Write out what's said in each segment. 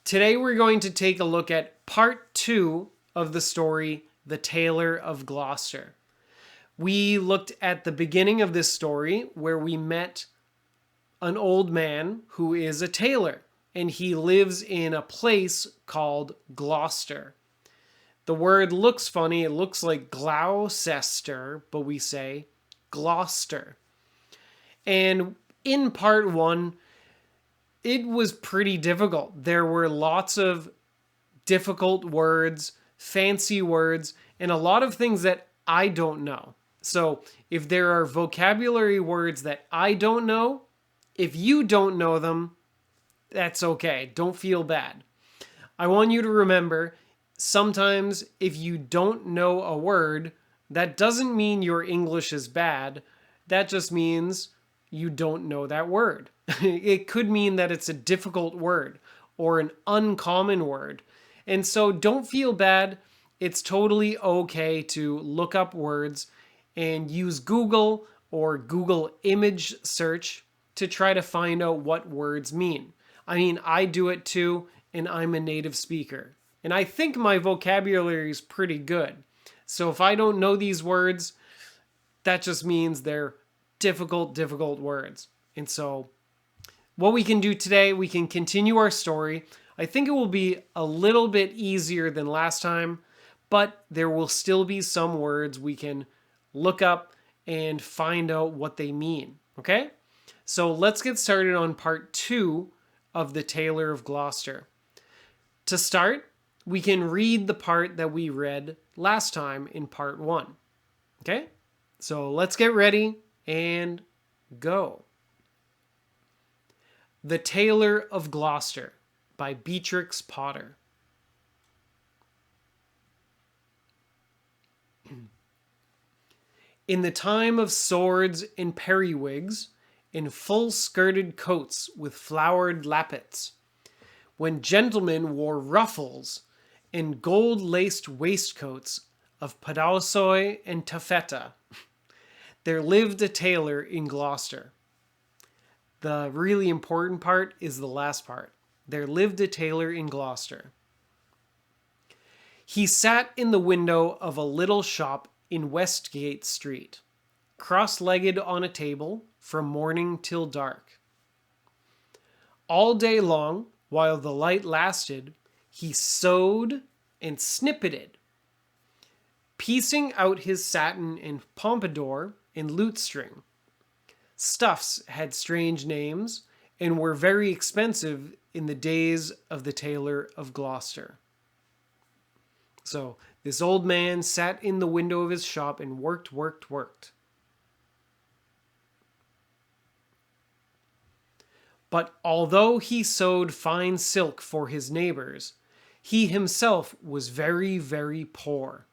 Today we're going to take a look at part 2 of the story, The Tailor of Gloucester. We looked at the beginning of this story where we met an old man who is a tailor, and he lives in a place called Gloucester. The word looks funny. It looks like Gloucester, but we say Gloucester. And in part 1, it was pretty difficult. There were lots of difficult words, fancy words, and a lot of things that I don't know. So if there are vocabulary words that I don't know, if you don't know them, that's okay. Don't feel bad. I want you to remember, sometimes if you don't know a word, that doesn't mean your English is bad. That just means you don't know that word. It could mean that it's a difficult word or an uncommon word. And so don't feel bad. It's totally okay to look up words and use Google or Google image search to try to find out what words mean. I mean, I do it too, and I'm a native speaker. And I think my vocabulary is pretty good. So if I don't know these words, that just means they're difficult words. And so what we can do today, we can continue our story. I think it will be a little bit easier than last time, but there will still be some words we can look up and find out what they mean. Okay? So let's get started on part 2 of The Tailor of Gloucester. To start, we can read the part that we read last time in part 1. Okay? So let's get ready and go. The Tailor of Gloucester by Beatrix Potter. In the time of swords and periwigs, in full-skirted coats with flowered lappets, when gentlemen wore ruffles and gold-laced waistcoats of paduasoy and taffeta, there lived a tailor in Gloucester. The really important part is the last part. There lived a tailor in Gloucester. He sat in the window of a little shop in Westgate Street, cross-legged on a table from morning till dark. All day long, while the light lasted, he sewed and snippeted, piecing out his satin and pompadour and lute string. Stuffs had strange names and were very expensive in the days of the Tailor of Gloucester. So this old man sat in the window of his shop and worked. But although he sewed fine silk for his neighbors, he himself was very, very poor.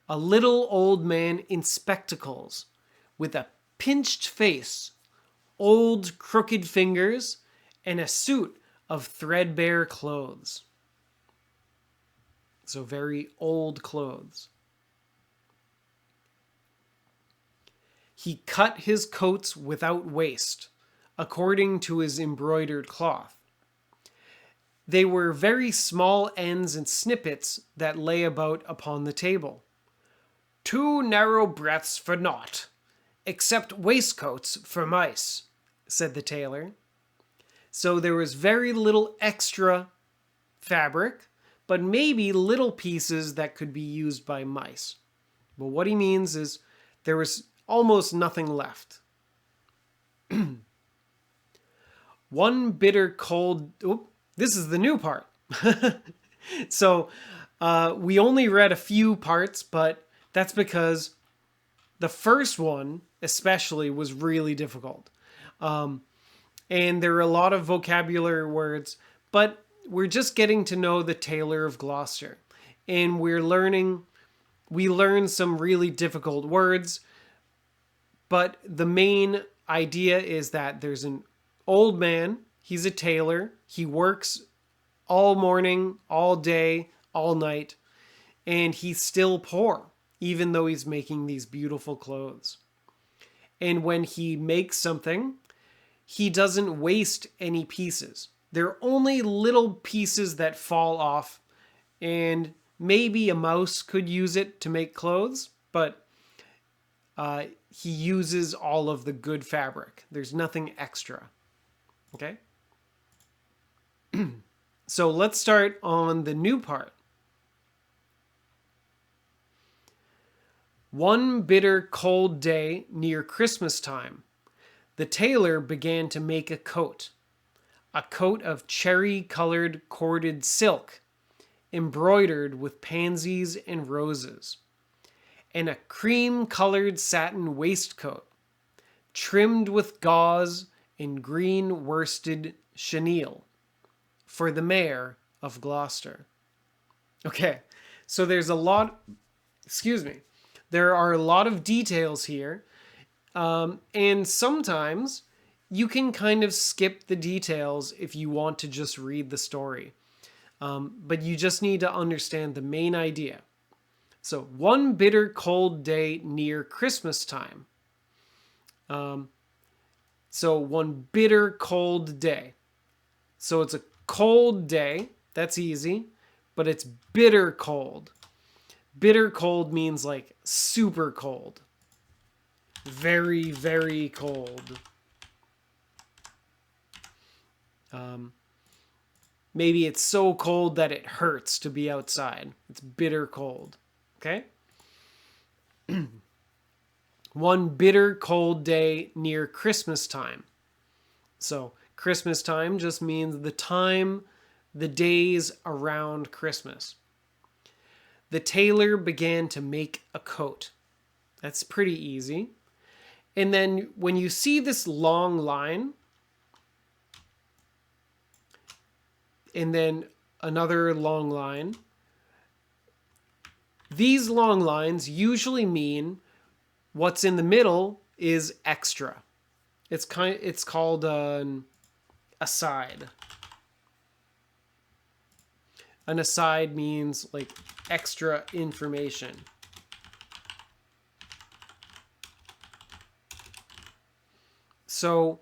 A little old man in spectacles, with a pinched face, old crooked fingers, and a suit of threadbare clothes. So very old clothes. He cut his coats without waste, according to his embroidered cloth. They were very small ends and snippets that lay about upon the table. 2 narrow breadths for naught, except waistcoats for mice, said the tailor. So there was very little extra fabric, but maybe little pieces that could be used by mice. But what he means is there was almost nothing left. One bitter cold... this is the new part. So we only read a few parts, but that's because the first one especially was really difficult. And there are a lot of vocabulary words, but we're just getting to know the Tailor of Gloucester. And we learn some really difficult words, but the main idea is that there's an old man, he's a tailor, he works all morning, all day, all night, and he's still poor, even though he's making these beautiful clothes. And when he makes something, he doesn't waste any pieces. There are only little pieces that fall off, and maybe a mouse could use it to make clothes, but he uses all of the good fabric. There's nothing extra. Okay? So let's start on the new part. One bitter cold day near Christmas time, the tailor began to make a coat of cherry-colored corded silk, embroidered with pansies and roses, and a cream-colored satin waistcoat, trimmed with gauze and green worsted chenille, for the mayor of Gloucester. Okay, so there are a lot of details here, and sometimes you can kind of skip the details if you want to just read the story. But you just need to understand the main idea. So, one bitter cold day near Christmas time. So, one bitter cold day. So, it's a cold day. That's easy. But it's bitter cold. Bitter cold means like super cold. Very, very cold. Maybe it's so cold that it hurts to be outside. It's bitter cold. Okay? One bitter cold day near Christmas time. So, Christmas time just means the days around Christmas. The tailor began to make a coat. That's pretty easy. And then when you see this long line, and then another long line, these long lines usually mean what's in the middle is extra. It's called an aside. An aside means like extra information. So,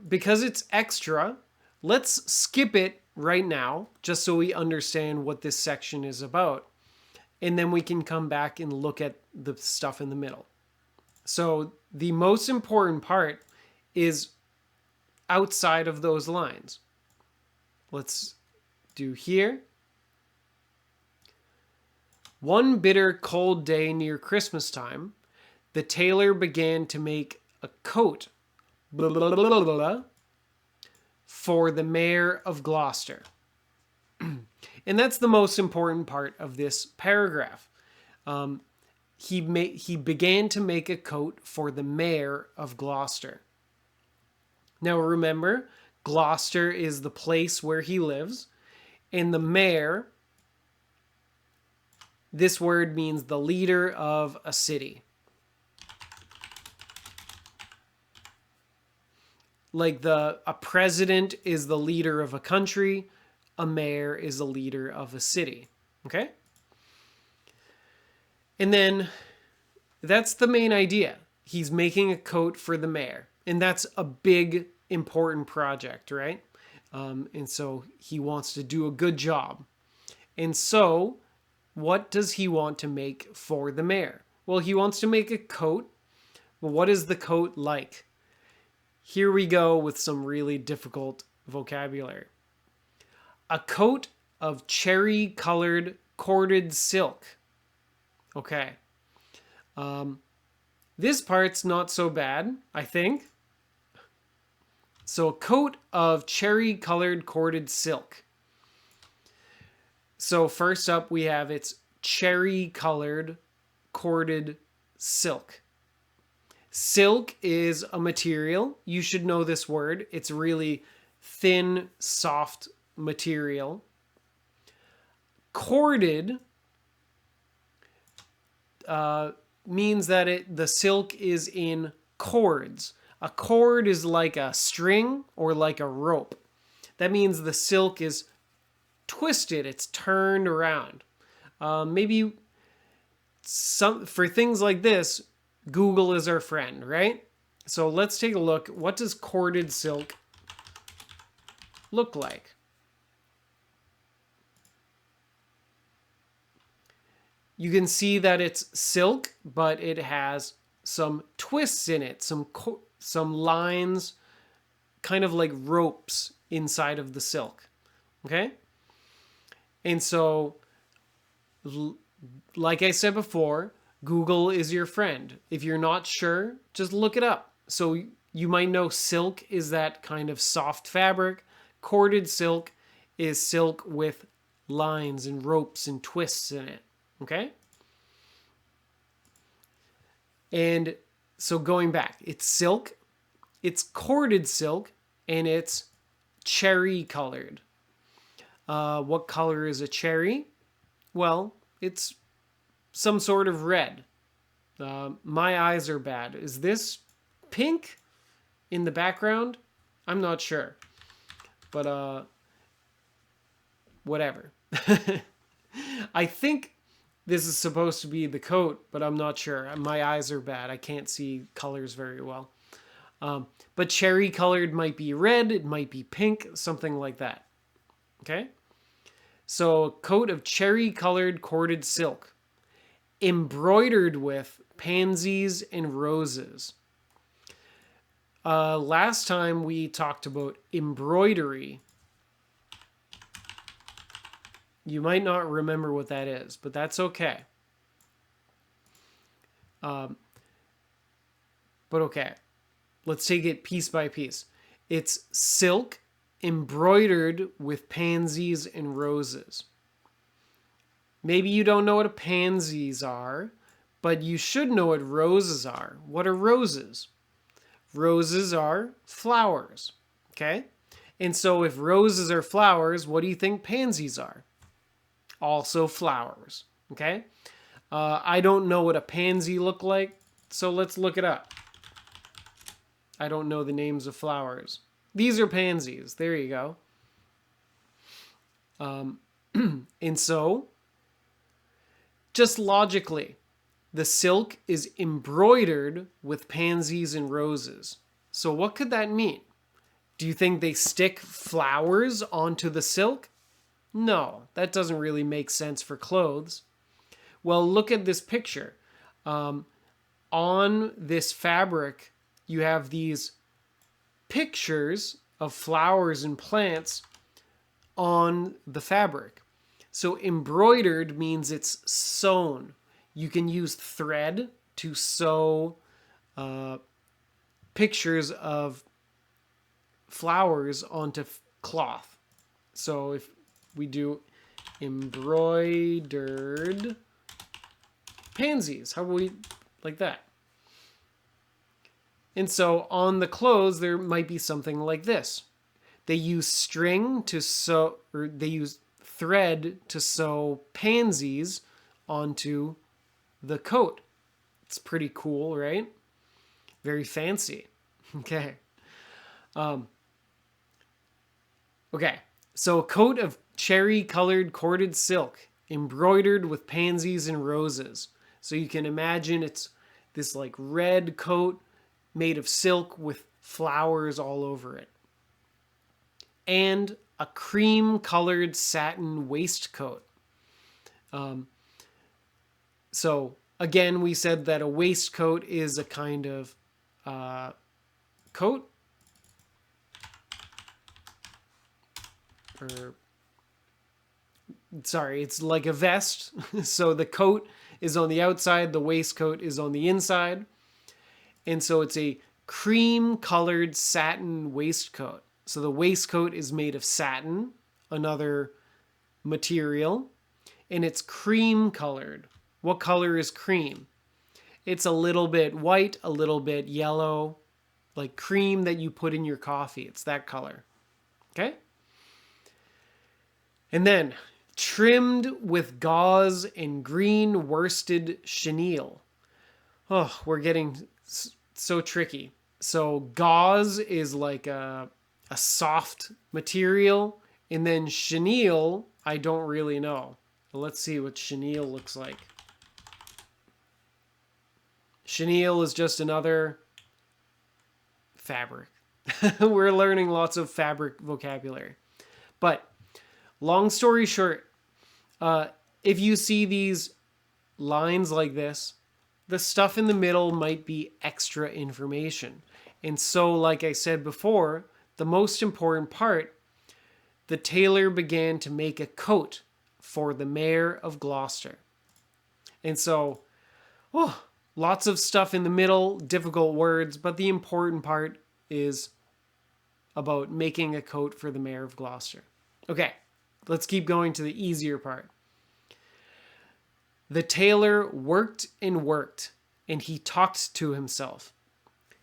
because it's extra, let's skip it right now, just so we understand what this section is about. And then we can come back and look at the stuff in the middle. So the most important part is outside of those lines. Let's do here. One bitter cold day near Christmas time, the tailor began to make a coat for the mayor of Gloucester. And that's the most important part of this paragraph. He began to make a coat for the mayor of Gloucester. Now remember, Gloucester is the place where he lives, and the mayor, this word means the leader of a city. Like a president is the leader of a country, a mayor is the leader of a city. Okay? And then that's the main idea. He's making a coat for the mayor. And that's a big, important project, right? And so he wants to do a good job. And so what does he want to make for the mayor? Well, he wants to make a coat. Well, what is the coat like? Here we go with some really difficult vocabulary. A coat of cherry-colored corded silk. Okay. This part's not so bad, I think. So a coat of cherry-colored corded silk. So first up we have it's cherry-colored corded silk. Silk is a material. You should know this word. It's really thin, soft material. Corded means that the silk is in cords. A cord is like a string or like a rope. That means the silk is twisted. It's turned around. Maybe for things like this, Google is our friend, right? So let's take a look. What does corded silk look like? You can see that it's silk, but it has some twists in it, some lines, kind of like ropes inside of the silk. Okay? And so, like I said before, Google is your friend. If you're not sure, just look it up. So you might know silk is that kind of soft fabric. Corded silk is silk with lines and ropes and twists in it. Okay? And so going back, it's silk, it's corded silk, and it's cherry colored. What color is a cherry? Well, it's some sort of red. My eyes are bad. Is this pink in the background? I'm not sure. But whatever. I think this is supposed to be the coat, but I'm not sure. My eyes are bad. I can't see colors very well. But cherry colored might be red, it might be pink, something like that. Okay? So a coat of cherry colored corded silk, embroidered with pansies and roses. Last time we talked about embroidery. You might not remember what that is, but that's okay. But okay, let's take it piece by piece. It's silk embroidered with pansies and roses. Maybe you don't know what pansies are, but you should know what roses are. What are roses? Roses are flowers, okay? And so if roses are flowers, what do you think pansies are? Also flowers, okay? I don't know what a pansy look like, so let's look it up. I don't know the names of flowers. These are pansies. There you go. And so, just logically, the silk is embroidered with pansies and roses. So what could that mean? Do you think they stick flowers onto the silk? No, that doesn't really make sense for clothes. Well, look at this picture. On this fabric, you have these pictures of flowers and plants on the fabric. So embroidered means it's sewn. You can use thread to sew pictures of flowers onto cloth. So if we do embroidered pansies, how would we like that? And so on the clothes, there might be something like this. They use string to sew, or they use thread to sew pansies onto the coat. It's pretty cool, right? Very fancy. Okay. Okay. So a coat of cherry-colored corded silk embroidered with pansies and roses. So you can imagine it's this like red coat made of silk with flowers all over it. And a cream-colored satin waistcoat. So again, we said that a waistcoat is a kind of coat. Sorry, it's like a vest. So the coat is on the outside, the waistcoat is on the inside. And so it's a cream-colored satin waistcoat. So the waistcoat is made of satin, another material, and it's cream-colored. What color is cream? It's a little bit white, a little bit yellow, like cream that you put in your coffee. It's that color. Okay? And then, trimmed with gauze and green worsted chenille. Oh, we're getting so tricky. So gauze is like a soft material, and then chenille, I don't really know. Let's see what chenille looks like. Chenille is just another fabric. We're learning lots of fabric vocabulary. But long story short, if you see these lines like this, the stuff in the middle might be extra information. And so, like I said before, the most important part, the tailor began to make a coat for the mayor of Gloucester. And so, lots of stuff in the middle, difficult words, but the important part is about making a coat for the mayor of Gloucester. Okay, let's keep going to the easier part. The tailor worked, and he talked to himself.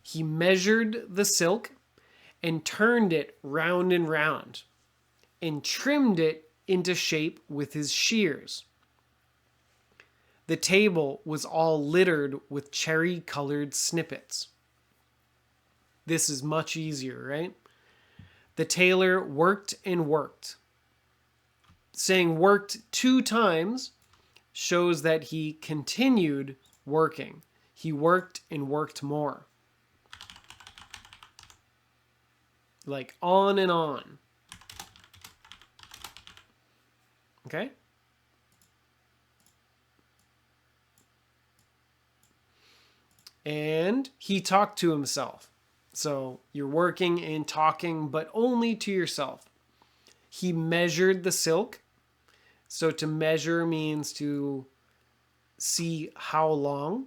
He measured the silk and turned it round and round, and trimmed it into shape with his shears. The table was all littered with cherry-colored snippets. This is much easier, right? The tailor worked. Saying worked 2 times shows that he continued working. He worked and worked more. Like on and on. Okay? And he talked to himself. So you're working and talking, but only to yourself. He measured the silk. So to measure means to see how long.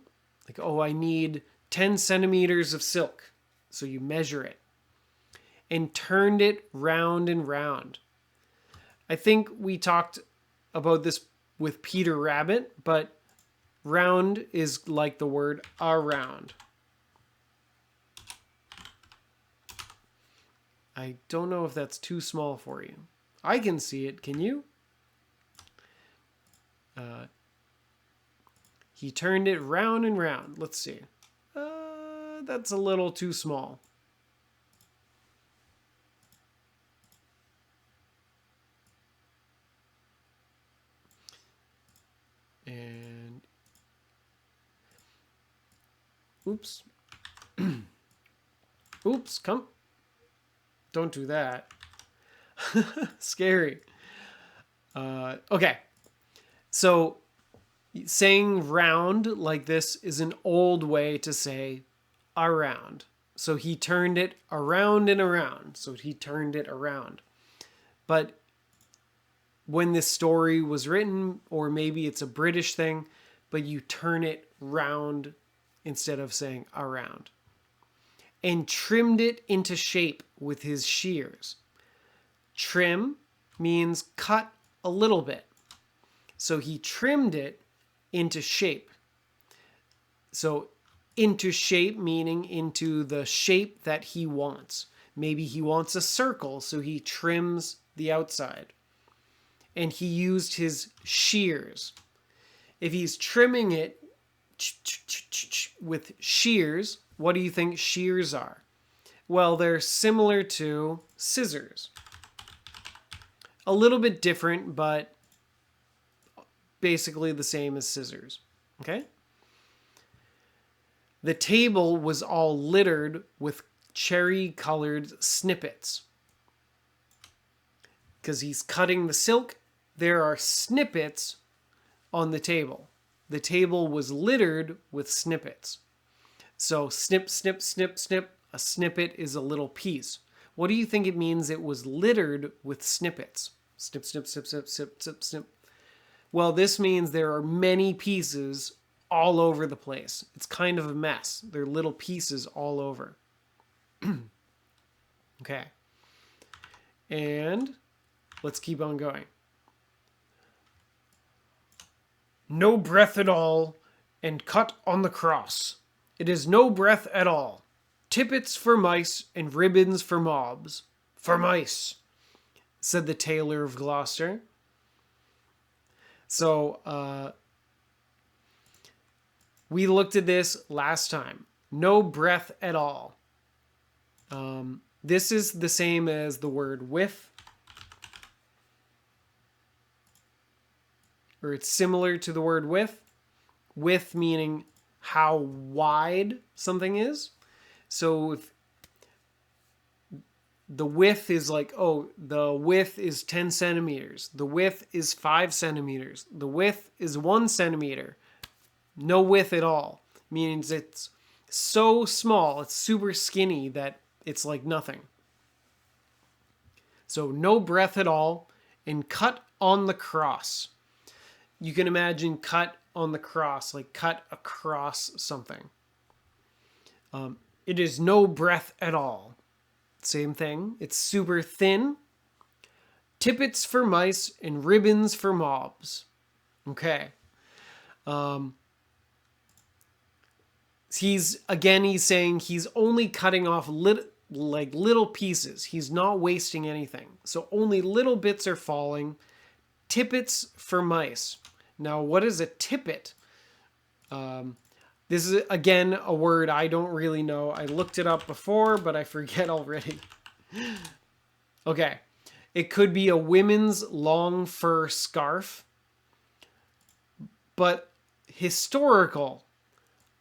Like, I need 10 centimeters of silk. So you measure it. And turned it round and round. I think we talked about this with Peter Rabbit, but round is like the word around. I don't know if that's too small for you. I can see it. Can you? He turned it round and round. Let's see. That's a little too small. And oops. Oops, come. Don't do that. Scary. Okay. So saying round like this is an old way to say around. So he turned it around and around. So he turned it around. But when this story was written, or maybe it's a British thing, but you turn it round instead of saying around. And trimmed it into shape with his shears. Trim means cut a little bit. So he trimmed it into shape. So into shape meaning into the shape that he wants. Maybe he wants a circle, so he trims the outside. And he used his shears. If he's trimming it with shears, what do you think shears are? Well, they're similar to scissors. A little bit different, but basically the same as scissors. Okay? The table was all littered with cherry-colored snippets. Because he's cutting the silk, there are snippets on the table. The table was littered with snippets. So snip, snip, snip, snip. A snippet is a little piece. What do you think it means it was littered with snippets? Snip, snip, snip, snip, snip, snip, snip. Well, this means there are many pieces all over the place. It's kind of a mess. There are little pieces all over. Okay. And let's keep on going. No breath at all, and cut on the cross. It is no breath at all. Tippets for mice and ribbons for mobs. For mice, said the Tailor of Gloucester. So, we looked at this last time. No breath at all. This is the same as the word with. Or it's similar to the word with. With meaning how wide something is. So the width is like, oh, the width is 10 centimeters. The width is 5 centimeters. The width is 1 centimeter. No width at all. Means it's so small, it's super skinny that it's like nothing. So no breadth at all, and cut on the cross. You can imagine cut on the cross, like cut across something. It is no breadth at all. Same thing. It's super thin. Tippets for mice and ribbons for mobs. Okay. He's saying he's only cutting off little pieces. He's not wasting anything. So only little bits are falling. Tippets for mice. Now, what is a tippet? This is, again, a word I don't really know. I looked it up before, but I forget already. Okay. It could be a women's long fur scarf. But historical.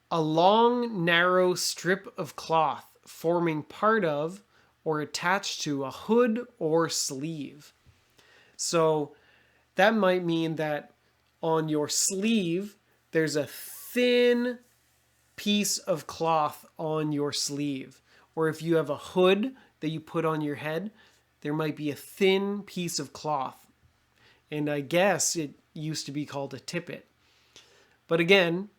A long, narrow strip of cloth forming part of or attached to a hood or sleeve. So that might mean that on your sleeve, there's a thin piece of cloth on your sleeve. Or if you have a hood that you put on your head, there might be a thin piece of cloth. And I guess it used to be called a tippet. But again,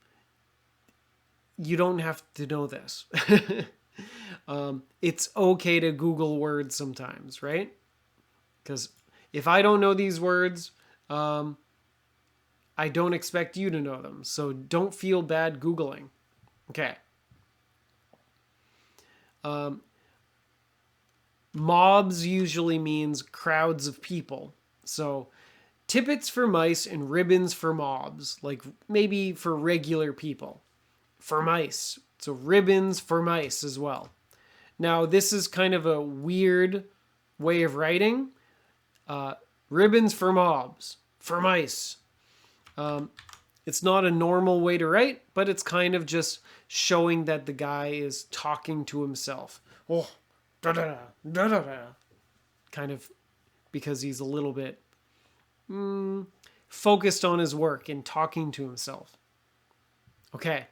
you don't have to know this. It's okay to Google words sometimes, right? Because if I don't know these words, I don't expect you to know them. So don't feel bad Googling. Okay. Mobs usually means crowds of people. So tippets for mice and ribbons for mobs, like maybe for regular people. For mice. So ribbons for mice as well. Now, this is kind of a weird way of writing. Ribbons for mobs. For mice. It's not a normal way to write, but it's kind of just showing that the guy is talking to himself. Oh, da-da-da, da-da-da. Kind of because he's a little bit focused on his work and talking to himself. Okay.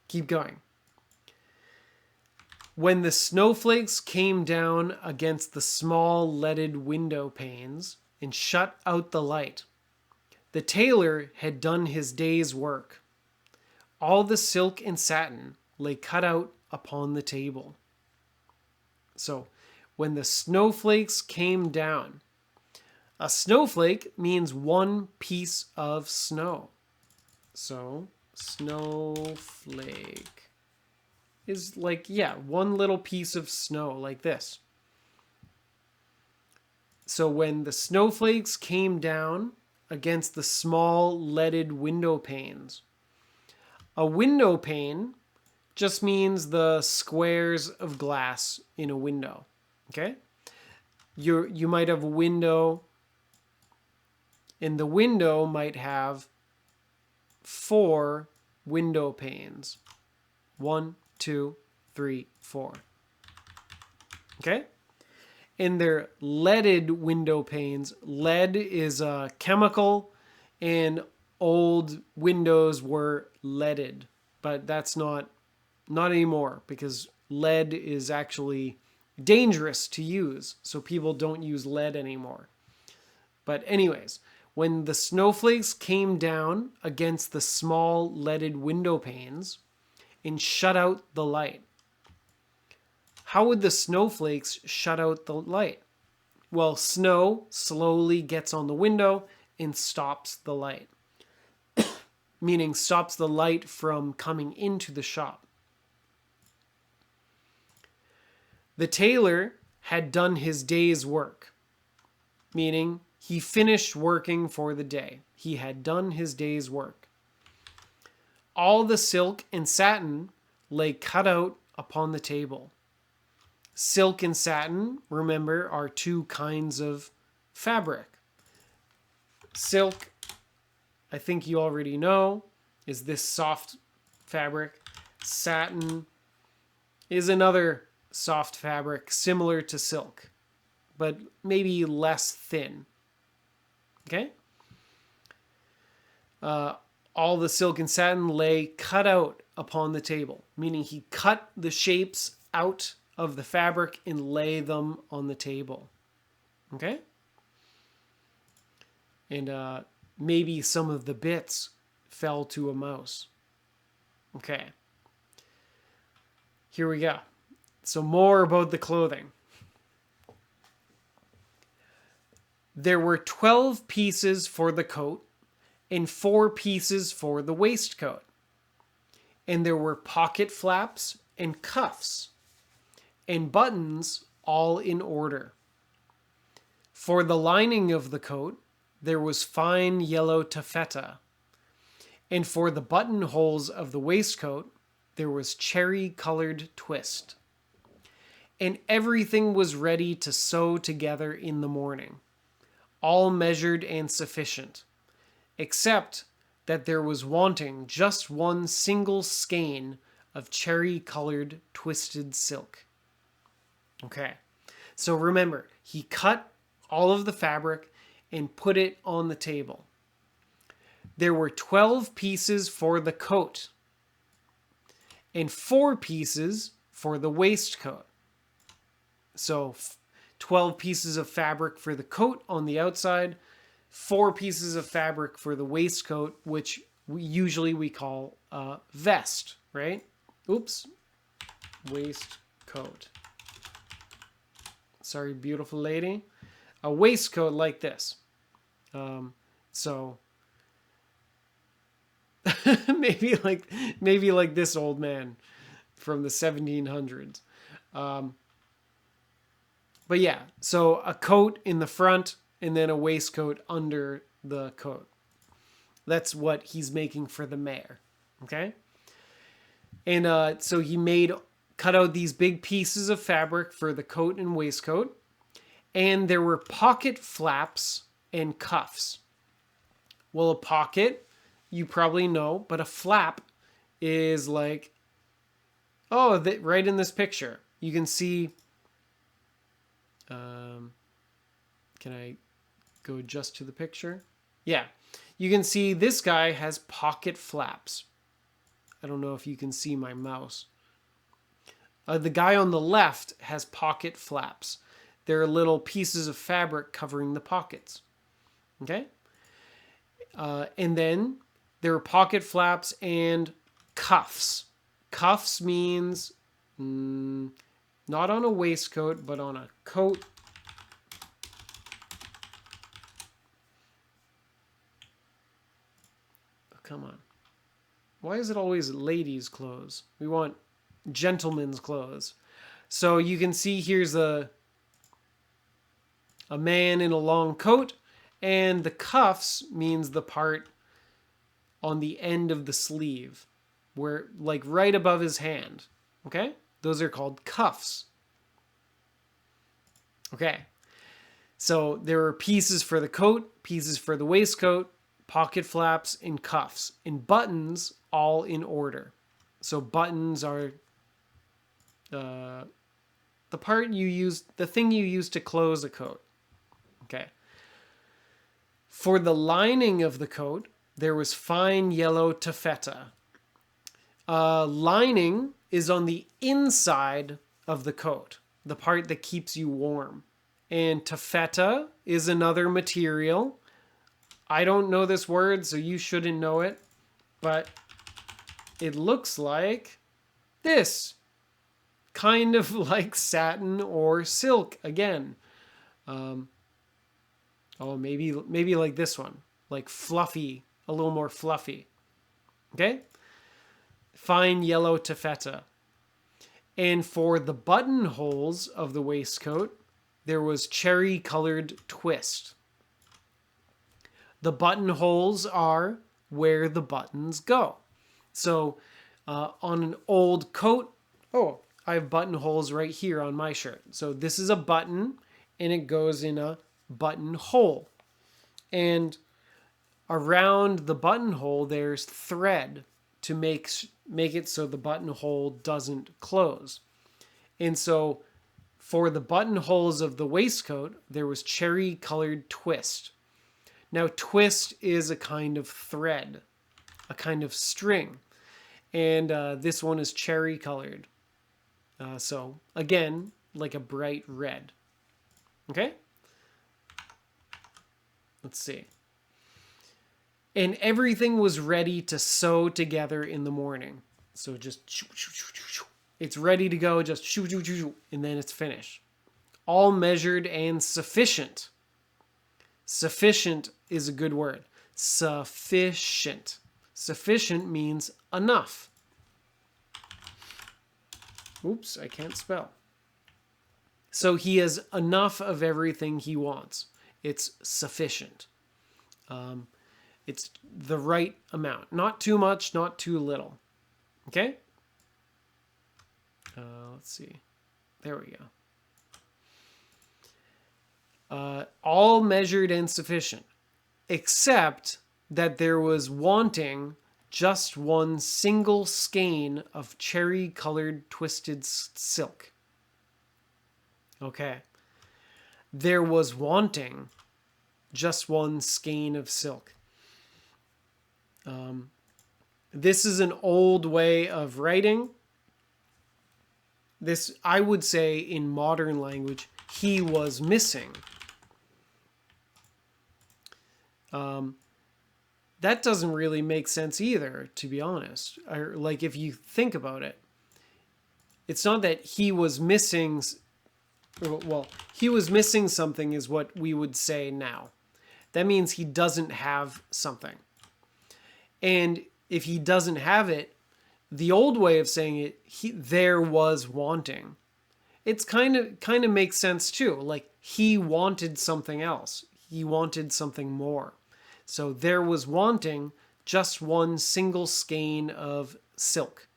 Keep going. When the snowflakes came down against the small leaded window panes and shut out the light, the tailor had done his day's work. All the silk and satin lay cut out upon the table. So, when the snowflakes came down, a snowflake means one piece of snow. So, snowflake is like, yeah, one little piece of snow like this. So when the snowflakes came down against the small leaded window panes, a window pane just means the squares of glass in a window. Okay? You might have a window, and the window might have 4 window panes. 1, 2, 3, 4. Okay? And they're leaded window panes. Lead is a chemical, and old windows were leaded. But that's not anymore, because lead is actually dangerous to use. So people don't use lead anymore. But anyways, when the snowflakes came down against the small leaded window panes and shut out the light. How would the snowflakes shut out the light? Well, snow slowly gets on the window and stops the light. Meaning stops the light from coming into the shop. The tailor had done his day's work. Meaning he finished working for the day. He had done his day's work. All the silk and satin lay cut out upon the table. Silk and satin, remember, are 2 kinds of fabric. Silk, I think you already know, is this soft fabric. Satin is another soft fabric similar to silk, but maybe less thin. Okay? All the silk and satin lay cut out upon the table, meaning he cut the shapes out of the fabric and lay them on the table. Okay? And maybe some of the bits fell to a mouse. Okay. Here we go. So more about the clothing. There were 12 pieces for the coat and 4 pieces for the waistcoat. And there were pocket flaps and cuffs and buttons all in order. For the lining of the coat, there was fine yellow taffeta. And for the buttonholes of the waistcoat, there was cherry-colored twist. And everything was ready to sew together in the morning, all measured and sufficient, except that there was wanting just one single skein of cherry-colored twisted silk. Okay, so remember, he cut all of the fabric and put it on the table. There were 12 pieces for the coat and 4 pieces for the waistcoat. So 12 pieces of fabric for the coat on the outside, 4 pieces of fabric for the waistcoat, which we call a vest, right? Oops. Waistcoat. Sorry, beautiful lady. A waistcoat like this. So maybe like this old man from the 1700s. But yeah, so a coat in the front and then a waistcoat under the coat. That's what he's making for the mayor. Okay? And so he cut out these big pieces of fabric for the coat and waistcoat. And there were pocket flaps and cuffs. Well, a pocket, you probably know, but a flap is like, right in this picture. You can see, can I go just to the picture? Yeah, you can see this guy has pocket flaps. I don't know if you can see my mouse. The guy on the left has pocket flaps. They're little pieces of fabric covering the pockets. Okay? And then there are pocket flaps and cuffs. Cuffs means not on a waistcoat, but on a coat. Oh, come on. Why is it always ladies' clothes? We want gentlemen's clothes. So you can see here's a man in a long coat, and the cuffs means the part on the end of the sleeve, where like right above his hand. Okay? Those are called cuffs. Okay. So there are pieces for the coat, pieces for the waistcoat, pocket flaps, and cuffs, and buttons all in order. So buttons are the thing you use to close a coat. Okay. For the lining of the coat, there was fine yellow taffeta. Lining is on the inside of the coat, the part that keeps you warm. And taffeta is another material. I don't know this word, so you shouldn't know it, but it looks like this. Kind of like satin or silk again. Maybe like this one, like fluffy, a little more fluffy. Okay? Fine yellow taffeta. And for the buttonholes of the waistcoat, there was cherry-colored twist. The buttonholes are where the buttons go. So on an old coat, I have buttonholes right here on my shirt. So this is a button, and it goes in a buttonhole. And around the buttonhole, there's thread to make it so the buttonhole doesn't close. And so for the buttonholes of the waistcoat, there was cherry-colored twist. Now, twist is a kind of thread, a kind of string. And this one is cherry-colored. So, again, like a bright red. Okay? Let's see. And everything was ready to sew together in the morning. So just it's ready to go, just and then it's finished. All measured and sufficient. Sufficient is a good word. Sufficient. Sufficient means enough. Oops, I can't spell. So he has enough of everything he wants. It's sufficient. It's the right amount. Not too much, not too little. Okay? Let's see. There we go. All measured and sufficient, except that there was wanting just one single skein of cherry-colored twisted silk. Okay. There was wanting just one skein of silk. This is an old way of writing. This, I would say, in modern language, he was missing. That doesn't really make sense either, to be honest. Like, if you think about it, it's not that he was missing. Well, he was missing something is what we would say now. That means he doesn't have something. And if he doesn't have it, the old way of saying it, there was wanting. It's kind of makes sense too. Like, he wanted something else. He wanted something more. So there was wanting just one single skein of silk.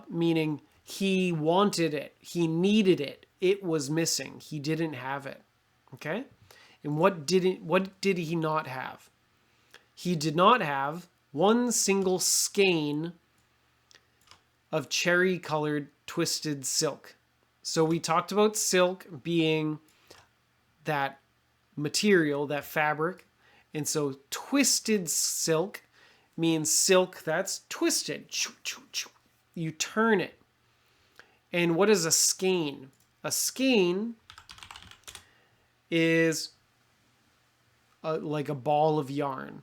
Meaning he wanted it. He needed it. It was missing. He didn't have it. Okay? And what did he not have? He did not have one single skein of cherry-colored twisted silk. So we talked about silk being that material, that fabric. And so twisted silk means silk that's twisted. You turn it. And what is a skein? A skein is like a ball of yarn.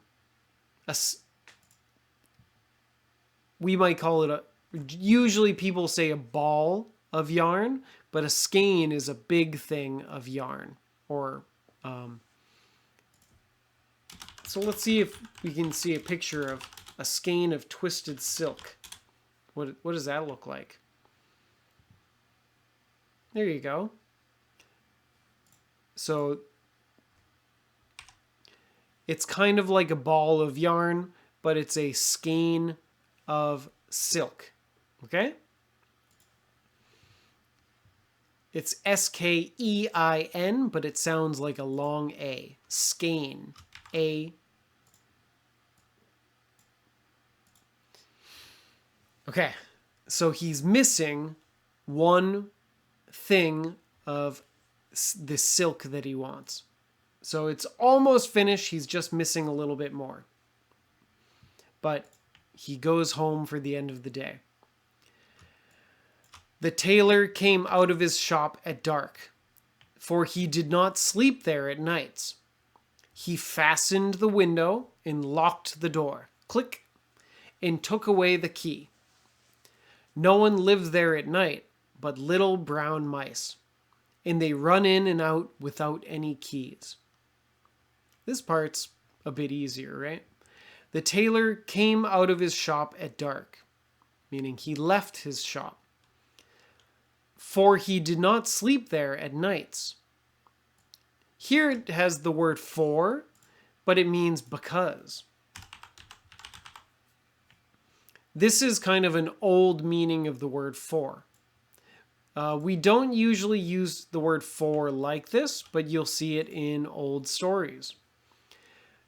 We might call it usually people say a ball of yarn, but a skein is a big thing of yarn. Or, so let's see if we can see a picture of a skein of twisted silk. What does that look like? There you go. So it's kind of like a ball of yarn, but it's a skein of silk. Okay? It's S-K-E-I-N, but it sounds like a long A. Skein. A. Okay. So he's missing one thing of the silk that he wants. So it's almost finished. He's just missing a little bit more. But he goes home for the end of the day. The tailor came out of his shop at dark, for he did not sleep there at nights. He fastened the window and locked the door. Click. And took away the key. No one lives there at night but little brown mice, and they run in and out without any keys. This part's a bit easier, right? The tailor came out of his shop at dark, meaning he left his shop, for he did not sleep there at nights. Here it has the word for, but it means because. This is kind of an old meaning of the word for. We don't usually use the word for like this, but you'll see it in old stories.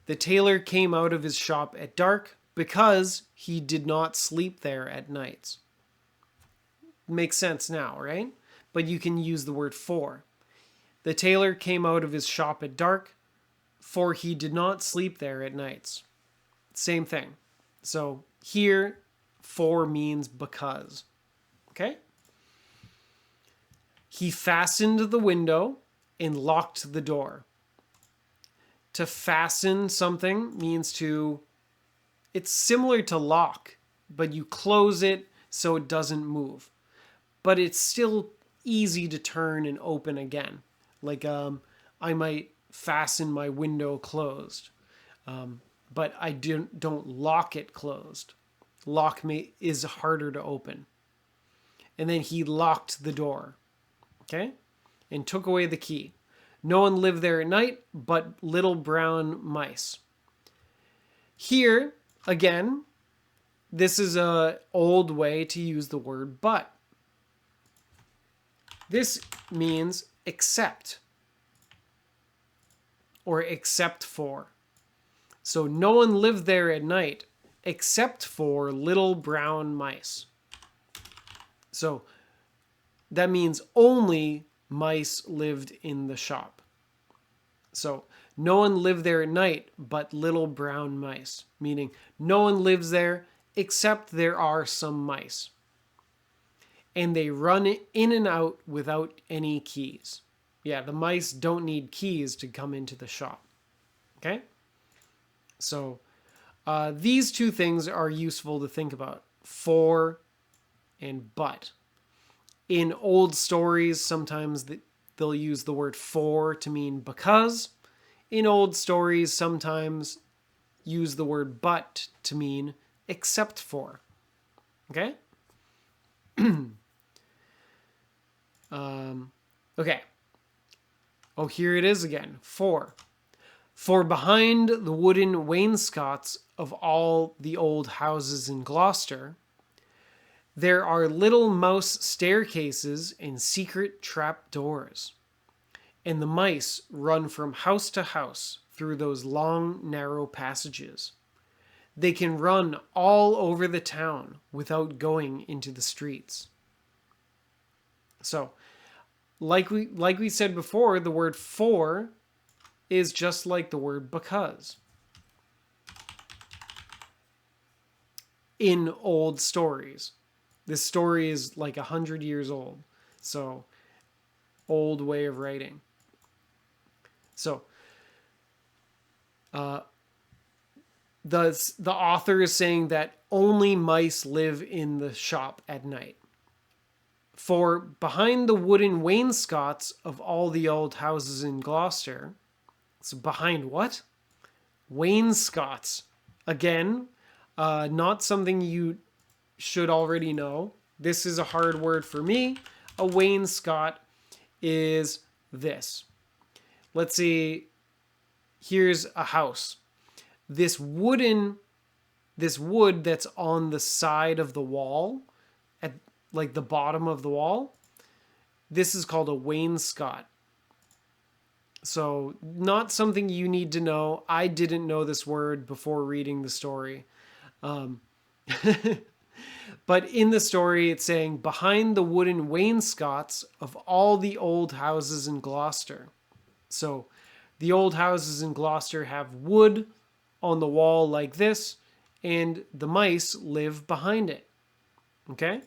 The tailor came out of his shop at dark because he did not sleep there at nights. makes sense now, right? But you can use the word for. The tailor came out of his shop at dark, for he did not sleep there at nights. Same thing. So here, for means because. Okay? He fastened the window and locked the door. To fasten something means it's similar to lock, but you close it so it doesn't move. But it's still easy to turn and open again. Like I might fasten my window closed, but I don't lock it closed. Lock is harder to open. And then he locked the door, okay? And took away the key. No one lived there at night but little brown mice. Here, again, this is an old way to use the word but. This means except or except for. So no one lived there at night except for little brown mice. So that means only mice lived in the shop. So no one lived there at night but little brown mice, meaning no one lives there except there are some mice. And they run in and out without any keys. Yeah, the mice don't need keys to come into the shop. Okay? So these two things are useful to think about. For and but. In old stories, sometimes they'll use the word for to mean because. In old stories, sometimes use the word but to mean except for. Okay? Okay. Oh, here it is again. For. For behind the wooden wainscots of all the old houses in Gloucester, there are little mouse staircases and secret trap doors. And the mice run from house to house through those long, narrow passages. They can run all over the town without going into the streets. So, like we said before, the word for is just like the word because. In old stories. This story is like 100 years old. So, old way of writing. So, the author is saying that only mice live in the shop at night. For behind the wooden wainscots of all the old houses in Gloucester, so behind what? Wainscots. Again, not something you should already know. This is a hard word for me. A wainscot is this. Let's see. Here's a house. This wood that's on the side of the wall, at like the bottom of the wall, this is called a wainscot. So not something you need to know. I didn't know this word before reading the story. But in the story, it's saying, behind the wooden wainscots of all the old houses in Gloucester. So the old houses in Gloucester have wood on the wall like this, and the mice live behind it. Okay?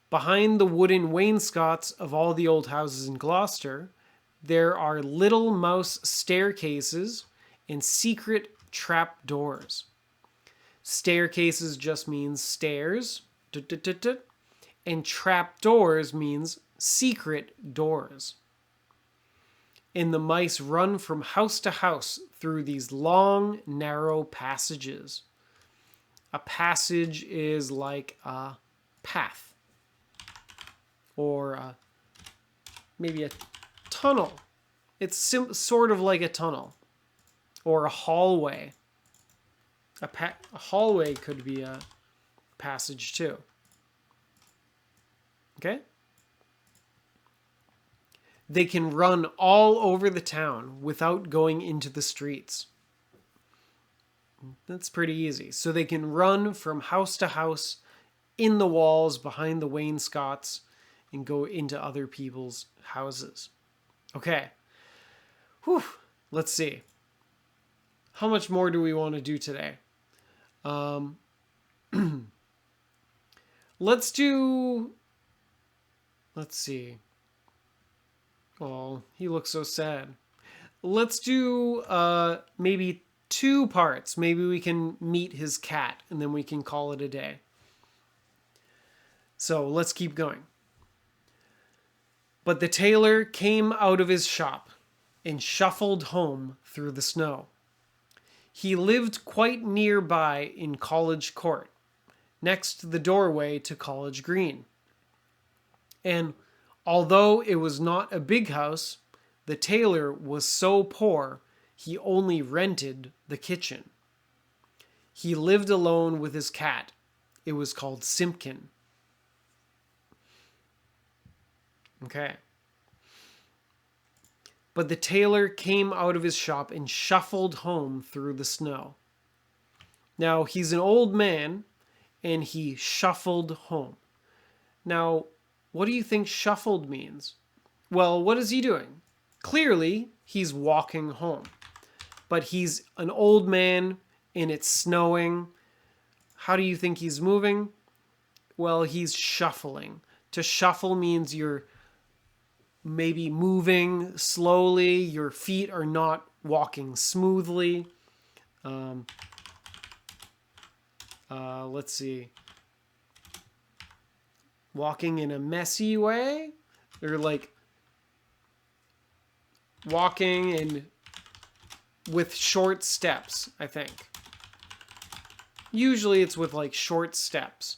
Behind the wooden wainscots of all the old houses in Gloucester, there are little mouse staircases and secret trap doors. Staircases just means stairs, and trap doors means secret doors. And the mice run from house to house through these long, narrow passages. A passage is like a path, or maybe a tunnel. It's sort of like a tunnel, or a hallway. A hallway could be a passage too. Okay? They can run all over the town without going into the streets. That's pretty easy. So they can run from house to house in the walls, behind the wainscots, and go into other people's houses. Okay. Whew. Let's see. How much more do we want to do today? Let's see. Oh, he looks so sad. Let's do maybe 2 parts. Maybe we can meet his cat and then we can call it a day. So let's keep going. But the tailor came out of his shop and shuffled home through the snow. He lived quite nearby in College Court, next to the doorway to College Green. And although it was not a big house, the tailor was so poor he only rented the kitchen. He lived alone with his cat. It was called Simpkin. Okay. But the tailor came out of his shop and shuffled home through the snow. Now, he's an old man, and he shuffled home. Now, what do you think shuffled means? Well, what is he doing? Clearly, he's walking home. But he's an old man, and it's snowing. How do you think he's moving? Well, he's shuffling. To shuffle means you're maybe moving slowly, your feet are not walking smoothly. Let's see. Walking in a messy way? Or like walking and with short steps, I think. Usually it's with like short steps.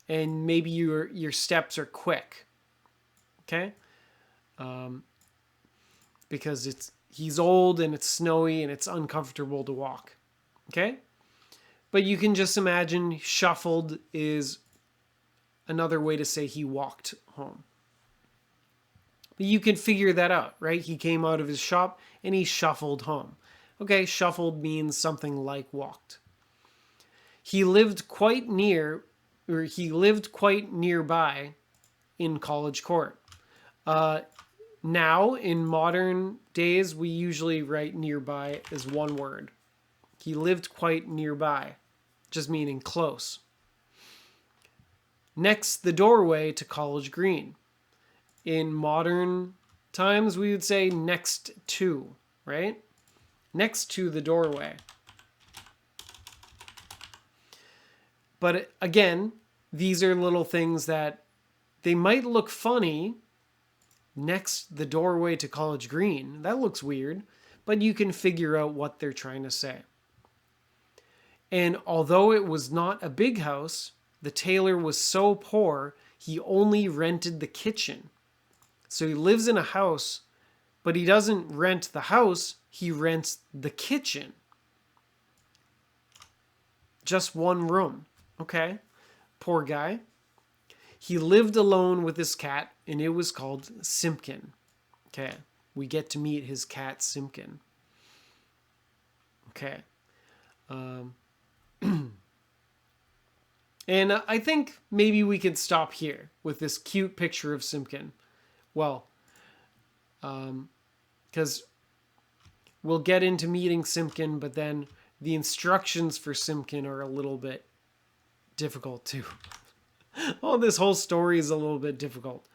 And maybe your steps are quick. Okay? Because he's old and it's snowy and it's uncomfortable to walk. Okay? But you can just imagine shuffled is another way to say he walked home. But you can figure that out, right? He came out of his shop and he shuffled home. Okay, shuffled means something like walked. He lived quite nearby in College Court. Now, in modern days, we usually write nearby as one word. He lived quite nearby, just meaning close. Next the doorway to College Green. In modern times, we would say next to, right? Next to the doorway. But again, these are little things that they might look funny. Next the doorway to College Green. That looks weird, but you can figure out what they're trying to say. And although it was not a big house, the tailor was so poor, he only rented the kitchen. So he lives in a house, but he doesn't rent the house, he rents the kitchen. Just one room. Okay? Poor guy. He lived alone with his cat, and it was called Simpkin. Okay, we get to meet his cat, Simpkin. Okay. And I think maybe we could stop here with this cute picture of Simpkin. Well, because we'll get into meeting Simpkin, but then the instructions for Simpkin are a little bit difficult too. Oh, this whole story is a little bit difficult.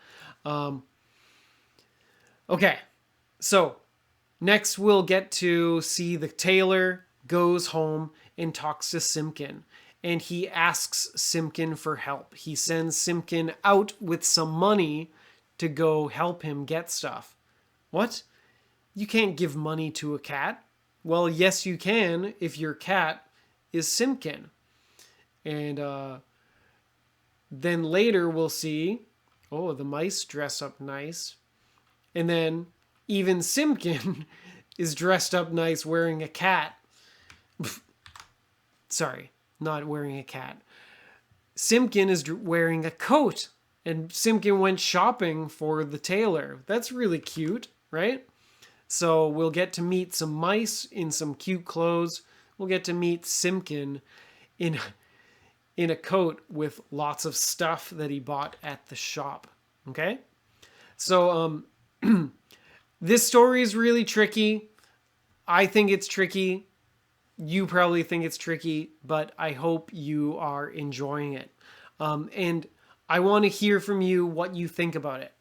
Okay, so next we'll get to see the tailor goes home and talks to Simpkin. And he asks Simpkin for help. He sends Simpkin out with some money to go help him get stuff. What? You can't give money to a cat? Well, yes, you can if your cat is Simpkin. And then later we'll see, oh, the mice dress up nice. And then even Simpkin is dressed up nice wearing a cat. Sorry, not wearing a cat. Simpkin is wearing a coat. And Simpkin went shopping for the tailor. That's really cute, right? So we'll get to meet some mice in some cute clothes. We'll get to meet Simpkin in in a coat with lots of stuff that he bought at the shop. Okay? So this story is really tricky. I think it's tricky. You probably think it's tricky, but I hope you are enjoying it. And I want to hear from you what you think about it.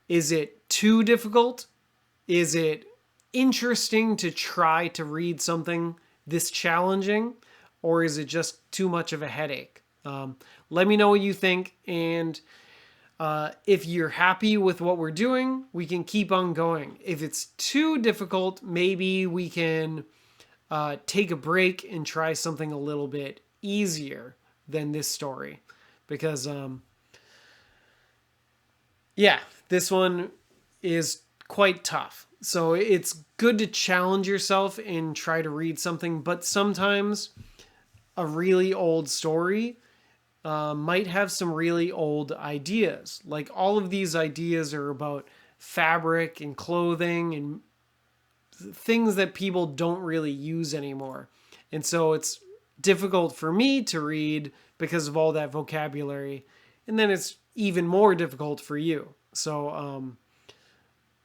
Is it too difficult? Is it interesting to try to read something this challenging? Or is it just too much of a headache? Let me know what you think. And if you're happy with what we're doing, we can keep on going. If it's too difficult, maybe we can take a break and try something a little bit easier than this story. Because, this one is quite tough. So it's good to challenge yourself and try to read something, but sometimes a really old story might have some really old ideas. Like all of these ideas are about fabric and clothing and things that people don't really use anymore. And so it's difficult for me to read because of all that vocabulary. And then it's even more difficult for you. So,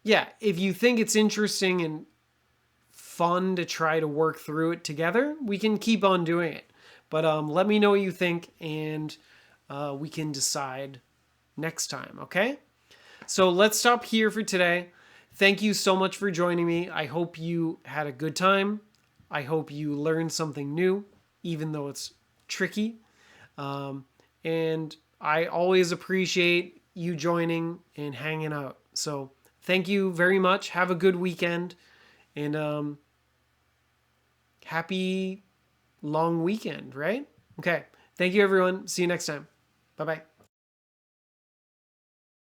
if you think it's interesting and fun to try to work through it together, we can keep on doing it. But let me know what you think, and we can decide next time, okay? So let's stop here for today. Thank you so much for joining me. I hope you had a good time. I hope you learned something new, even though it's tricky. And I always appreciate you joining and hanging out. So thank you very much. Have a good weekend. And happy long weekend, right? Okay. Thank you, everyone. See you next time. Bye-bye.